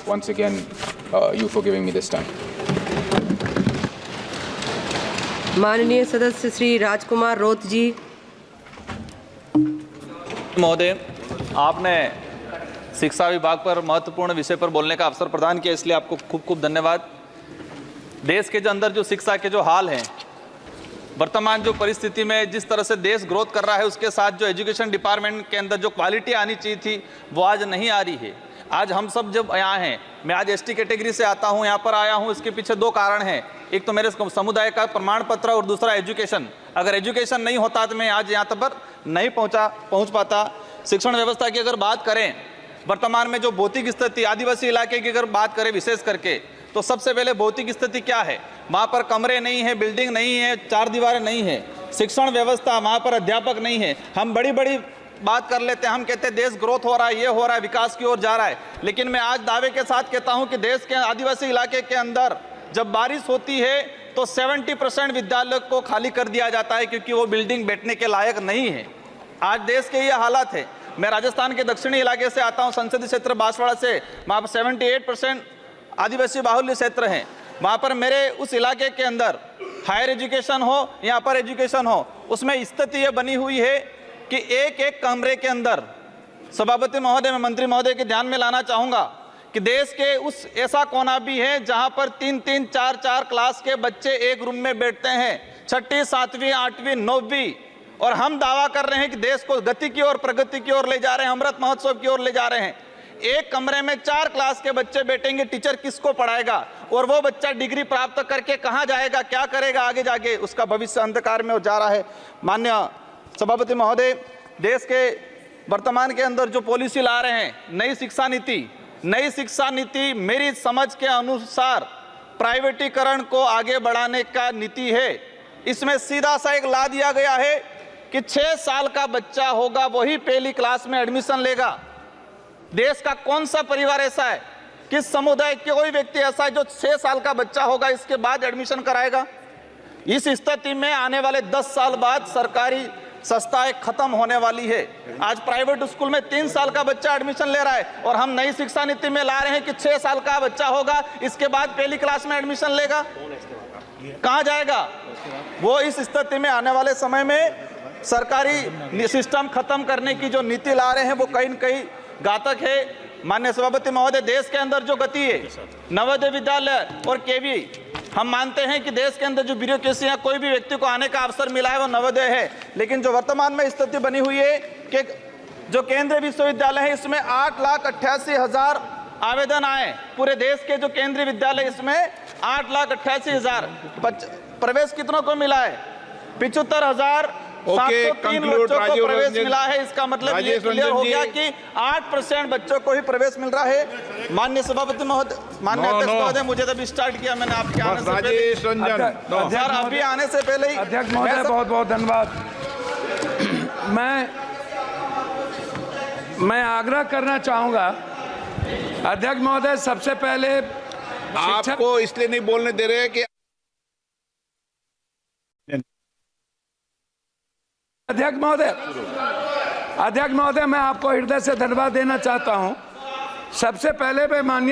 once again you for giving me this time. माननीय सदस्य श्री राजकुमार रोत जी। महोदय, आपने शिक्षा विभाग पर महत्वपूर्ण विषय पर बोलने का अवसर प्रदान किया, इसलिए आपको खूब खूब धन्यवाद। देश के जो अंदर जो शिक्षा के जो हाल हैं, वर्तमान जो परिस्थिति में जिस तरह से देश ग्रोथ कर रहा है, उसके साथ जो एजुकेशन डिपार्टमेंट के अंदर जो क्वालिटी आनी चाहिए थी वो आज नहीं आ रही है। आज हम सब जब यहाँ हैं, मैं आज एसटी कैटेगरी से आता हूँ, यहाँ पर आया हूँ, इसके पीछे दो कारण हैं। एक तो मेरे समुदाय का प्रमाण पत्र और दूसरा एजुकेशन। अगर एजुकेशन नहीं होता तो मैं आज यहाँ तक नहीं पहुँच पाता। शिक्षण व्यवस्था की अगर बात करें, वर्तमान में जो भौतिक स्थिति आदिवासी इलाके की अगर बात करें विशेष करके, तो सबसे पहले भौतिक स्थिति क्या है? वहाँ पर कमरे नहीं है, बिल्डिंग नहीं है, चार दीवारें नहीं है, शिक्षण व्यवस्था, वहाँ पर अध्यापक नहीं है। हम बड़ी बड़ी बात कर लेते हैं, हम कहते हैं देश ग्रोथ हो रहा है, ये हो रहा है, विकास की ओर जा रहा है, लेकिन मैं आज दावे के साथ कहता हूँ कि देश के आदिवासी इलाके के अंदर जब बारिश होती है तो 70% विद्यालय को खाली कर दिया जाता है, क्योंकि वो बिल्डिंग बैठने के लायक नहीं है। आज देश के ये हालात है। मैं राजस्थान के दक्षिणी इलाके से आता हूँ, संसदीय क्षेत्र बांसवाड़ा से, वहाँ पर 78% आदिवासी बाहुल्य क्षेत्र हैं। वहाँ पर मेरे उस इलाके के अंदर हायर एजुकेशन हो या अपर एजुकेशन हो, उसमें स्थिति ये बनी हुई है कि एक एक कमरे के अंदर, सभापति महोदय, मैं मंत्री महोदय के ध्यान में लाना चाहूँगा कि देश के उस ऐसा कोना भी है जहाँ पर 3-3, 4-4 क्लास के बच्चे एक रूम में बैठते हैं, 6वीं, 7वीं, 8वीं, 9वीं, और हम दावा कर रहे हैं कि देश को गति की ओर, प्रगति की ओर ले जा रहे हैं, अमृत महोत्सव की ओर ले जा रहे हैं। एक कमरे में 4 क्लास के बच्चे बैठेंगे, टीचर किसको पढ़ाएगा? और वो बच्चा डिग्री प्राप्त करके कहाँ जाएगा, क्या करेगा आगे जाके? उसका भविष्य अंधकार में जा रहा है। माननीय सभापति महोदय, देश के वर्तमान के अंदर जो पॉलिसी ला रहे हैं, नई शिक्षा नीति मेरी समझ के अनुसार प्राइवेटीकरण को आगे बढ़ाने का नीति है। इसमें सीधा सा एक ला दिया गया है कि 6 साल का बच्चा होगा वही पहली क्लास में एडमिशन लेगा। देश का कौन सा परिवार ऐसा है, किस समुदाय के कोई व्यक्ति ऐसा है जो 6 साल का बच्चा होगा इसके बाद एडमिशन कराएगा? इस स्थिति में आने वाले 10 साल बाद सरकारी संस्थाएं खत्म होने वाली है। आज प्राइवेट स्कूल में 3 साल का बच्चा एडमिशन ले रहा है, और हम नई शिक्षा नीति में ला रहे हैं कि 6 साल का बच्चा होगा, इसके बाद पहली क्लास में एडमिशन लेगा। कहाँ जाएगा वो? इस स्थिति में आने वाले समय में सरकारी सिस्टम खत्म करने की जो नीति ला रहे हैं वो कहीं न कहीं घातक है। माननीय सभापति महोदय, देश के अंदर जो गति है, नवोदय विद्यालय और केवी, हम मानते हैं कि देश के अंदर जो ब्यूरोक्रेसी है, कोई भी व्यक्ति को आने का अवसर मिला है वो नवोदय है, लेकिन जो वर्तमान में स्थिति बनी हुई है कि जो केंद्रीय विश्वविद्यालय है, इसमें 8,88,000 आवेदन आए। पूरे देश के जो केंद्रीय विद्यालय, इसमें 8,88,000 प्रवेश कितनों को मिला है? 75,703 बच्चों को प्रवेश मिला है। इसका मतलब ये क्लियर हो गया कि 8% बच्चों को ही प्रवेश मिल रहा है। माननीय सभापति महोदय, माननीय अध्यक्ष महोदय, मुझे तब स्टार्ट किया मैंने आपके आने से पहले, सर अभी आने से पहले ही। अध्यक्ष महोदय, बहुत बहुत धन्यवाद। मैं आग्रह करना चाहूंगा अध्यक्ष महोदय, सबसे पहले आपको इसलिए नहीं बोलने दे रहे कि अध्यक्ष महोदय, मैं आपको हृदय से धन्यवाद देना चाहता हूं। सबसे पहले मैं माननीय